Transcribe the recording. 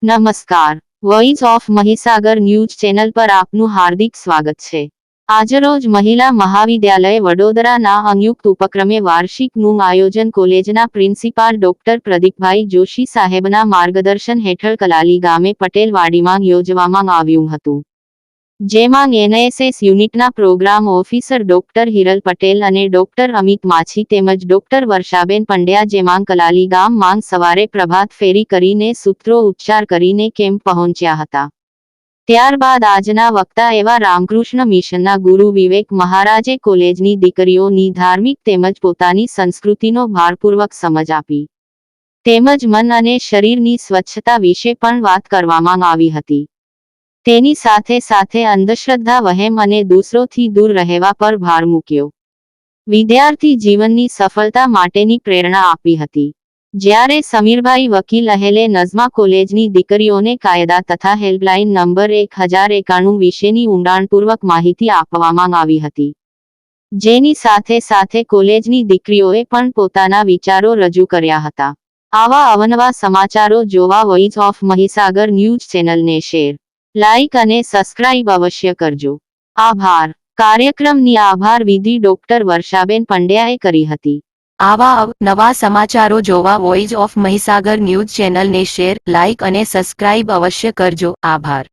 નમસ્કાર, voice of Mahisagar news channel પર આપનું હાર્દિક સ્વાગત છે। આજરોજ મહિલા મહાવિદ્યાલય વડોદરાના સંયુક્ત ઉપક્રમે વાર્ષિકનું આયોજન કોલેજના પ્રિન્સિપાલ ડોક્ટર પ્રદીપભાઈ જોશી સાહેબના માર્ગદર્શન હેઠળ કલાલી ગામે પટેલવાડીમાં યોજવામાં આવ્યું હતું, જેમાં એનએસએસ યુનિટના programme officer doctor Hiral Patel અને ડોક્ટર અમિત માછી તેમજ ડોક્ટર વર્ષાબેન પંડ્યા જેમાં કલાલી ગામમાં સવારે પ્રભાત ફેરી કરીને સૂત્રો ઉચ્ચાર કરીને કેમ્પ પહોંચ્યા હતા। ત્યારબાદ આજના વક્તા એવા રામકૃષ્ણ મિશનના ગુરુ વિવેક મહારાજે કોલેજની દીકરીઓની ધાર્મિક તેમજ પોતાની સંસ્કૃતિનો ભારપૂર્વક સમજ આપી, તેમજ મન અને શરીરની સ્વચ્છતા વિશે પણ વાત કરવામાં આવી હતી। તેની સાથે સાથે અંધશ્રદ્ધા વહેમ અને દૂસરોથી દૂર રહેવા પર ભાર મૂક્યો, વિદ્યાર્થી જીવનની સફળતા માટેની પ્રેરણા આપી હતી। જ્યારે સમીરભાઈ વકીલ અહેલે નઝમા કોલેજની દીકરીઓને કાયદા તથા હેલ્પલાઇન નંબર 1091 વિશેની ઊંડાણપૂર્વક માહિતી આપવામાં આવી હતી, જેની સાથે સાથે કોલેજની દીકરીઓએ પણ પોતાના વિચારો રજૂ કર્યા હતા। આવા અવનવા સમાચારો જોવા વોઇસ ઓફ મહીસાગર ન્યૂઝ ચેનલને શેર, લાઇક અને સબસ્ક્રાઇબ અવશ્ય કરજો। આભાર। કાર્યક્રમની આભાર વિધિ ડોક્ટર વર્ષાબેન પંડ્યાએ કરી હતી। આવા નવા સમાચારો જોવા વોઇસ ઓફ મહીસાગર ન્યૂઝ ચેનલને શેર, લાઇક અને સબસ્ક્રાઇબ અવશ્ય કરજો। આભાર।